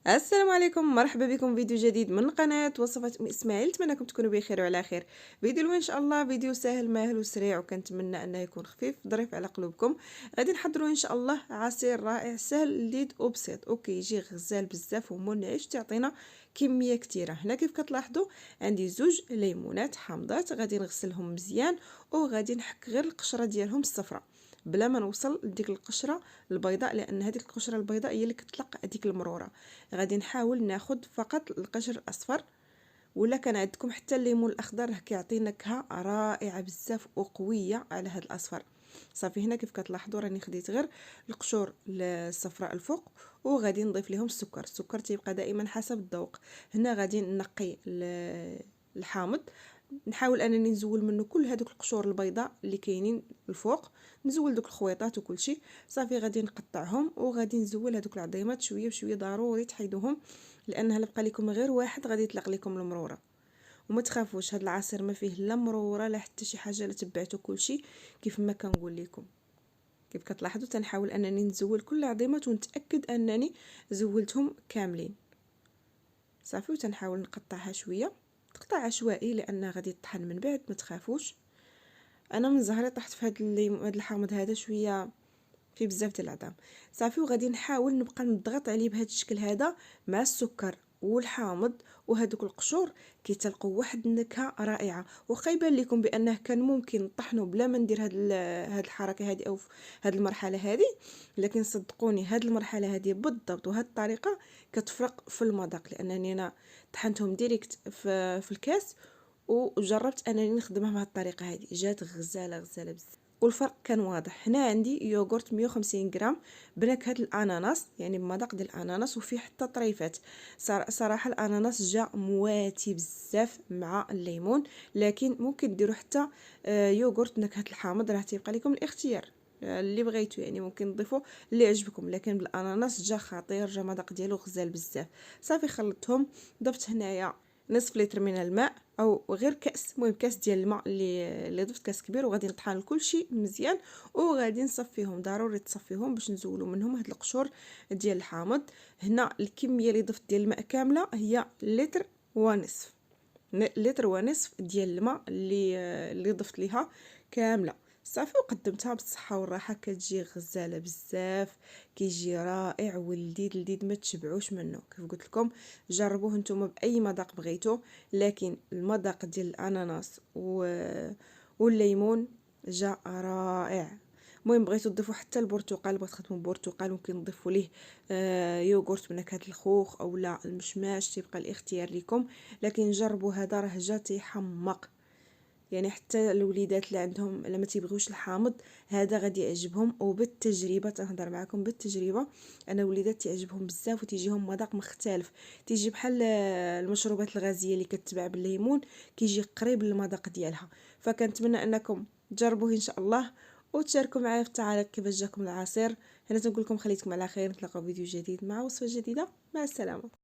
السلام عليكم، مرحبا بكم فيديو جديد من قناة وصفات اسماعيل. نتمنىكم تكونوا بخير وعلى خير. فيديو ان شاء الله فيديو سهل ماهل وسريع، وكنتمنى انه يكون خفيف ظريف على قلوبكم. غادي نحضروا ان شاء الله عصير رائع سهل لذيذ وبسيط، وكيجي غزال بزاف ومنعش، تعطينا كميه كثيره. هنا كيف كتلاحظوا عندي زوج ليمونات حامضات، غادي نغسلهم مزيان وغادي نحك غير القشره ديالهم الصفراء بلا ما نوصل لديك القشره البيضاء، لان هذيك القشره البيضاء هي اللي كتطلق هذيك المروره. غادي نحاول ناخد فقط القشر الاصفر، ولا كان عندكم حتى الليمون الاخضر راه كيعطي نكهه رائعه بزاف وقويه على هذا الاصفر. صافي هنا كيف كتلاحظوا راني خديت غير القشور الصفراء الفوق، وغادي نضيف لهم السكر تيبقى دائما حسب الذوق. هنا غادي نقي الحامض، نحاول انني نزول منه كل هذوك القشور البيضاء اللي كاينين الفوق، نزول دوك الخويطات وكل شيء. صافي غادي نقطعهم وغادي نزول هذوك العظيمات شويه بشويه، ضروري تحيدوهم لانها لبقى لكم غير واحد غادي يطلق لكم المروره. وما تخافوش، هذا العصير ما فيه لا مروره لا حتى شي حاجه، لا تبعتوا كل شيء كيف ما كنقول لكم. كيف كتلاحظوا تنحاول انني نزول كل العظيمات ونتاكد انني زولتهم كاملين. صافي وتنحاول نقطعها شويه، تقطع عشوائي لانها غادي تطحن من بعد، ما تخافوش. انا من زهري طحت في هذا الحامض هذا شويه في بزاف ديال العظام. صافي وغادي نحاول نبقى نضغط عليه بهذا الشكل هذا مع السكر والحامض وهذوك القشور، كيتلقوا واحد النكهه رائعه. وخا يبان لكم بانه كان ممكن نطحنوا بلا ما ندير هاد الحركه هذه او هاد المرحله هذه، لكن صدقوني هاد المرحله هذه بالضبط وهاد الطريقه كتفرق في المذاق، لانني انا طحنتهم ديريكت في الكاس وجربت انني نخدمها بهذه الطريقه هذه، جات غزاله بزاف. والفرق كان واضح. هنا عندي يوغورت 150 غرام بنكهه الاناناس، يعني بمذاق ديال الاناناس وفيه حتى طريفات. صراحه الاناناس جا مواتي بزاف مع الليمون، لكن ممكن ديروا حتى يوغورت نكهه الحامض، راه تيبقى لكم الاختيار اللي بغيتو، يعني ممكن تضيفوا اللي عجبكم. لكن بالاناناس جا خطير، جا مذاق ديالو غزال بزاف. صافي خلطتهم، ضفت هنايا نصف لتر من الماء او غير كاس، المهم كاس ديال الماء اللي ضفت كاس كبير، وغادي نطحن كل شيء مزيان وغادي نصفيهم. ضروري تصفيهم باش نزولوا منهم هاد القشور ديال الحامض. هنا الكميه اللي ضفت ديال الماء كامله هي لتر ونصف، لتر ونصف ديال الماء اللي ضفت ليها كامله. صافي وقدمتها بالصحه والراحه، كتجي غزاله بزاف، كيجي رائع ولذيذ لذيذ ما تشبعوش منه. كيف قلت لكم جربوه نتوما باي مذاق بغيتو، لكن المذاق ديال الاناناس والليمون جا رائع. المهم بغيتو تضيفوا حتى البرتقال، بغيت تخدموا برتقال ممكن تضيفوا ليه يوغورت بنكهه الخوخ او لا المشماش، تيبقى الاختيار لكم. لكن جربوا هذا راه جا تيحمق، يعني حتى الوليدات اللي عندهم لما تيبغيوش الحامض هذا غادي يعجبهم. وبالتجربه تنهضر معكم بالتجربه، انا الوليدات تعجبهم بزاف وتيجيهم مذاق مختلف، تيجي بحال المشروبات الغازيه اللي كتباع بالليمون، كيجي قريب للمذاق ديالها. فكنتمنى انكم تجربوه ان شاء الله وتشاركوا معايا في التعاليق كيفاش جاكم العصير. هنا تنقول لكم خليتكم على خير، نتلاقاو فيديو جديد مع وصفه جديده. مع السلامه.